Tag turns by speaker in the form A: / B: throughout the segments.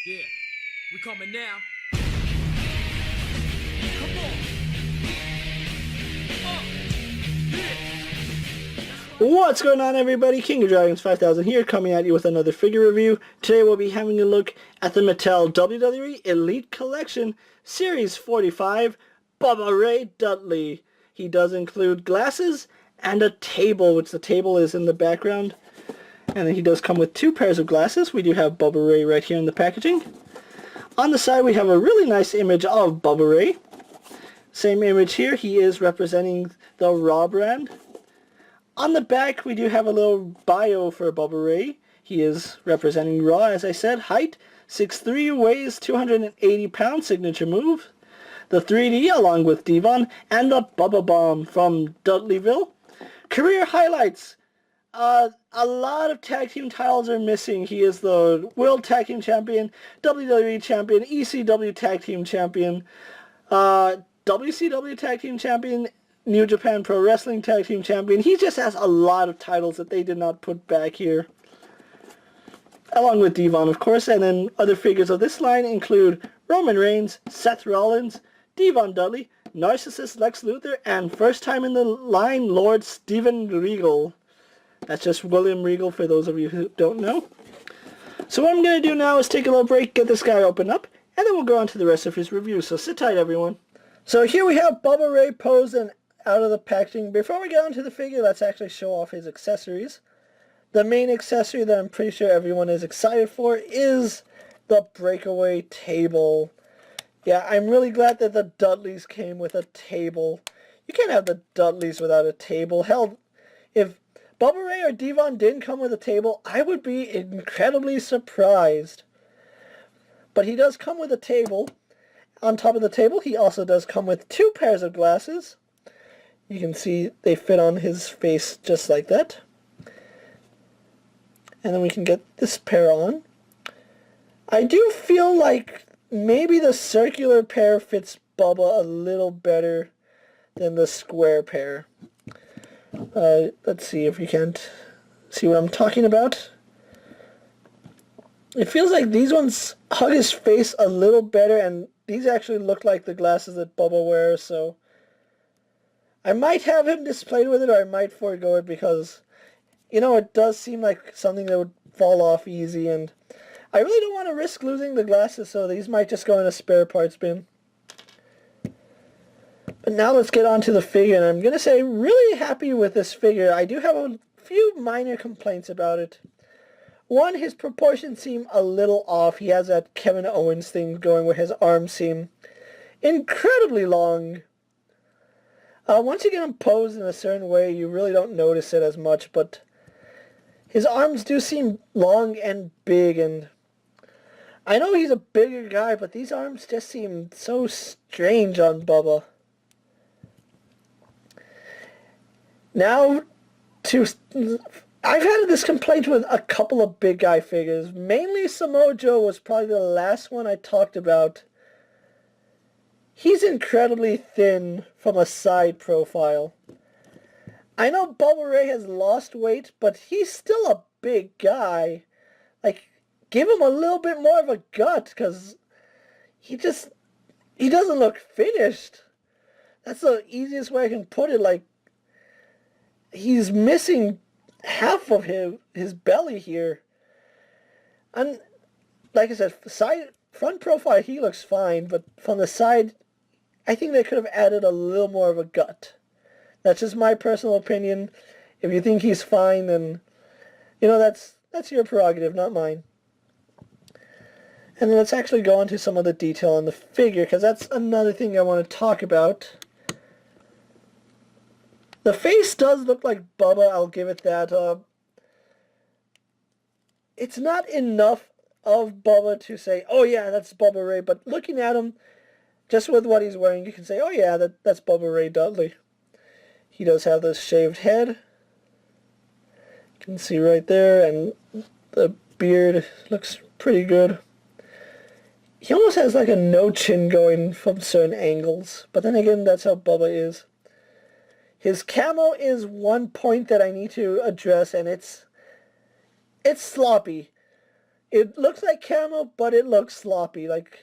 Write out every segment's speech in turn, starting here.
A: Yeah, we coming now. Come on.
B: What's going on, everybody? King of Dragons 5000 here, coming at you with another figure review. Today we'll be having a look at the Mattel WWE Elite Collection Series 45 Bubba Ray Dudley. He does include glasses and a table, which the table is in the background. And then he does come with two pairs of glasses. We do have Bubba Ray right here in the packaging. On the side we have a really nice image of Bubba Ray. Same image here, he is representing the Raw brand. On the back we do have a little bio for Bubba Ray. He is representing Raw, as I said. Height 6'3", weighs 280 pounds, signature move. The 3D along with Devon, and the Bubba Bomb from Dudleyville. Career highlights. A lot of tag team titles are missing. He is the World Tag Team Champion, WWE Champion, ECW Tag Team Champion, WCW Tag Team Champion, New Japan Pro Wrestling Tag Team Champion. He just has a lot of titles that they did not put back here. Along with Devon, of course, and then other figures of this line include Roman Reigns, Seth Rollins, Devon Dudley, Narcissist Lex Luthor, and first time in the line, Lord Steven Regal. That's just William Regal for those of you who don't know. So what I'm going to do now is take a little break, get this guy opened up, and then we'll go on to the rest of his review. So sit tight, everyone. So here we have Bubba Ray posed and out of the packaging. Before we get onto the figure, let's actually show off his accessories. The main accessory that I'm pretty sure everyone is excited for is the breakaway table. Yeah, I'm really glad that the Dudleys came with a table. You can't have the Dudleys without a table. Hell, if Bubba Ray or Devon didn't come with a table, I would be incredibly surprised. But he does come with a table. On top of the table, he also does come with two pairs of glasses. You can see they fit on his face just like that. And then we can get this pair on. I do feel like maybe the circular pair fits Bubba a little better than the square pair. Let's see if you can't see what I'm talking about. It feels like these ones hug his face a little better, and these actually look like the glasses that Bubba wears, so I might have him displayed with it, or I might forego it, because, you know, it does seem like something that would fall off easy, and I really don't want to risk losing the glasses, so these might just go in a spare parts bin. But now let's get on to the figure, and I'm going to say really happy with this figure. I do have a few minor complaints about it. One, his proportions seem a little off. He has that Kevin Owens thing going where his arms seem incredibly long. Once you get him posed in a certain way, you really don't notice it as much, but his arms do seem long and big, and I know he's a bigger guy, but these arms just seem so strange on Bubba. Now, I've had this complaint with a couple of big guy figures. Mainly Samoa Joe was probably the last one I talked about. He's incredibly thin from a side profile. I know Bubba Ray has lost weight, but he's still a big guy. Like, give him a little bit more of a gut, because he doesn't look finished. That's the easiest way I can put it. Like, he's missing half of his belly here. And like I said, front profile he looks fine, but from the side I think they could have added a little more of a gut. That's just my personal opinion. If you think he's fine, then you know that's your prerogative, not mine. And then let's actually go on to some of the detail on the figure, because that's another thing I want to talk about. The face does look like Bubba, I'll give it that. It's not enough of Bubba to say, oh yeah, that's Bubba Ray, but looking at him, just with what he's wearing, you can say, oh yeah, that's Bubba Ray Dudley. He does have this shaved head. You can see right there, and the beard looks pretty good. He almost has like a no chin going from certain angles, but then again, that's how Bubba is. His camo is one point that I need to address, and it's sloppy. It looks like camo, but it looks sloppy. Like,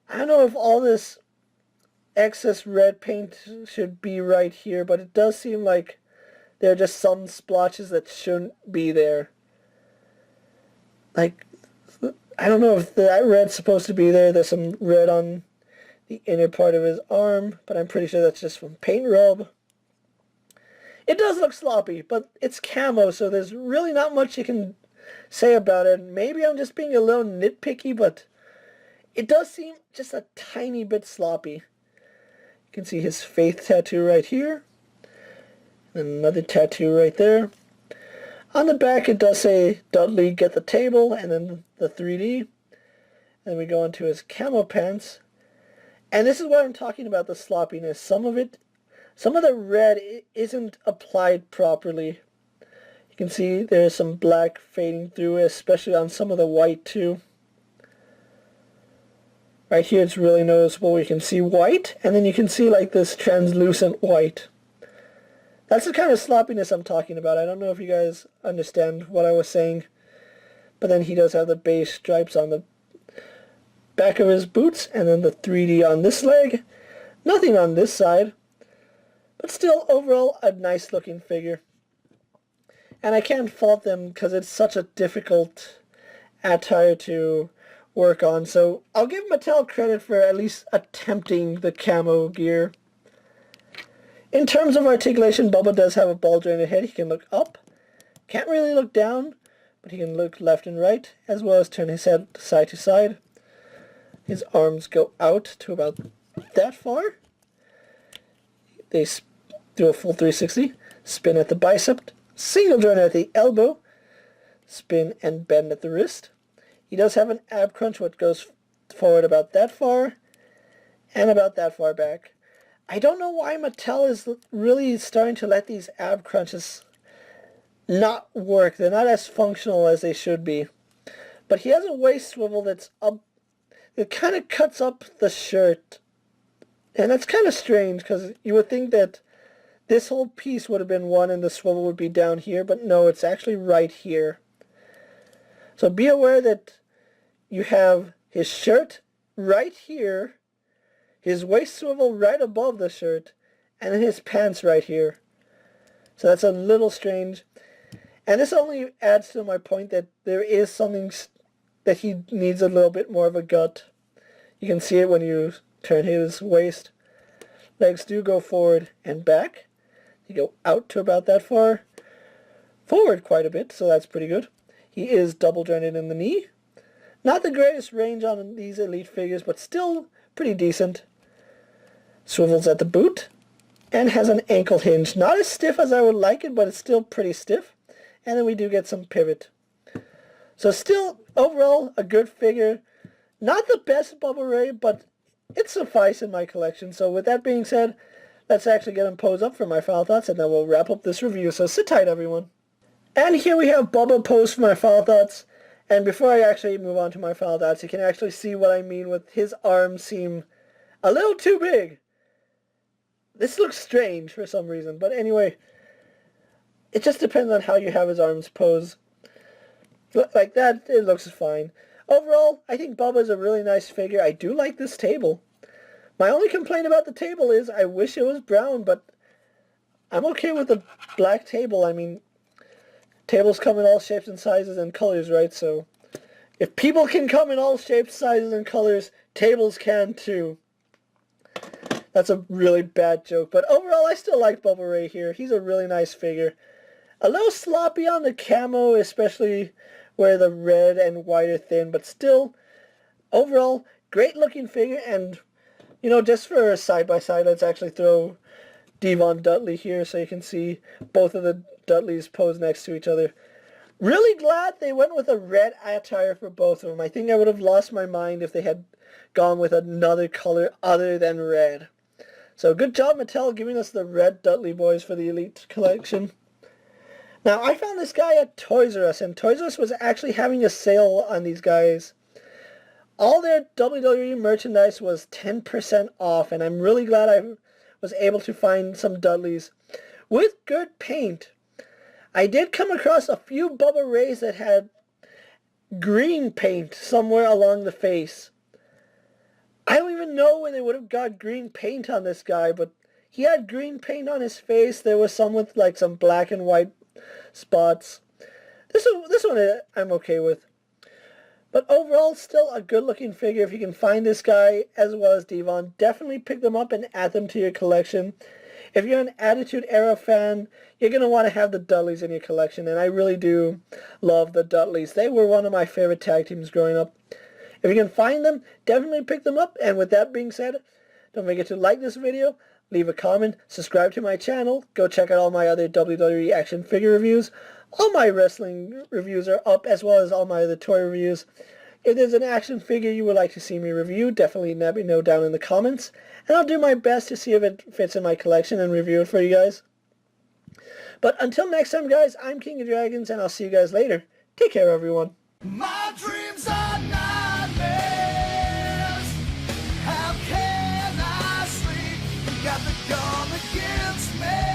B: I don't know if all this excess red paint should be right here, but it does seem like there are just some splotches that shouldn't be there. Like, I don't know if that red's supposed to be there. There's some red on the inner part of his arm, but I'm pretty sure that's just from paint rub. It does look sloppy, but it's camo, so there's really not much you can say about it. Maybe I'm just being a little nitpicky, but it does seem just a tiny bit sloppy. You can see his faith tattoo right here. And another tattoo right there. On the back it does say Dudley get the table, and then the 3D. Then we go into his camo pants. And this is what I'm talking about, the sloppiness. Some of the red isn't applied properly. You can see there's some black fading through, especially on some of the white too. Right here it's really noticeable. You can see white, and then you can see like this translucent white. That's the kind of sloppiness I'm talking about. I don't know if you guys understand what I was saying. But then he does have the base stripes on the back of his boots, and then the 3D on this leg. Nothing on this side. But still, overall, a nice looking figure. And I can't fault them because it's such a difficult attire to work on. So I'll give Mattel credit for at least attempting the camo gear. In terms of articulation, Bubba does have a ball-jointed head. He can look up. Can't really look down, but he can look left and right, as well as turn his head side to side. His arms go out to about that far. They do a full 360, spin at the bicep, single joint at the elbow, spin and bend at the wrist. He does have an ab crunch, which goes forward about that far, and about that far back. I don't know why Mattel is really starting to let these ab crunches not work. They're not as functional as they should be. But he has a waist swivel that's up. It kind of cuts up the shirt. And that's kind of strange, because you would think that this whole piece would have been one and the swivel would be down here. But no, it's actually right here. So be aware that you have his shirt right here, his waist swivel right above the shirt, and then his pants right here. So that's a little strange. And this only adds to my point that there is something that he needs a little bit more of a gut. You can see it when you turn his waist. Legs do go forward and back. You go out to about that far. Forward quite a bit, so that's pretty good. He is double jointed in the knee. Not the greatest range on these Elite figures, but still pretty decent. Swivels at the boot, and has an ankle hinge. Not as stiff as I would like it, but it's still pretty stiff. And then we do get some pivot. So still, overall, a good figure. Not the best Bubba Ray, but it suffices in my collection. So with that being said, let's actually get him posed up for my final thoughts, and then we'll wrap up this review. So sit tight, everyone. And here we have Bubba posed for my final thoughts. And before I actually move on to my final thoughts, you can actually see what I mean with his arms seem a little too big. This looks strange for some reason, but anyway, it just depends on how you have his arms posed. Like that, it looks fine. Overall, I think Bubba is a really nice figure. I do like this table. My only complaint about the table is I wish it was brown, but I'm okay with the black table. I mean, tables come in all shapes and sizes and colors, right? So if people can come in all shapes, sizes, and colors, tables can too. That's a really bad joke. But overall, I still like Bubba Ray here. He's a really nice figure. A little sloppy on the camo, especially where the red and white are thin. But still, overall, great looking figure. And, you know, just for a side-by-side, let's actually throw Devon Dudley here so you can see both of the Dudleys posed next to each other. Really glad they went with a red attire for both of them. I think I would have lost my mind if they had gone with another color other than red. So good job, Mattel, giving us the red Dudley boys for the Elite Collection. Now, I found this guy at Toys R Us, and Toys R Us was actually having a sale on these guys. All their WWE merchandise was 10% off, and I'm really glad I was able to find some Dudleys with good paint. I did come across a few Bubba Rays that had green paint somewhere along the face. I don't even know where they would have got green paint on this guy, but he had green paint on his face. There was some with like some black and white spots. This one I'm okay with. But overall, still a good-looking figure. If you can find this guy as well as Devon, definitely pick them up and add them to your collection. If you're an Attitude Era fan, you're going to want to have the Dudleys in your collection, and I really do love the Dudleys. They were one of my favorite tag teams growing up. If you can find them, definitely pick them up. And with that being said, don't forget to like this video, leave a comment, subscribe to my channel, go check out all my other WWE action figure reviews. All my wrestling reviews are up, as well as all my other toy reviews. If there's an action figure you would like to see me review, definitely let me know down in the comments. And I'll do my best to see if it fits in my collection and review it for you guys. But until next time, guys, I'm King of Dragons, and I'll see you guys later. Take care, everyone.
C: My dreams are nightmares. How can I sleep? You got the gun against me.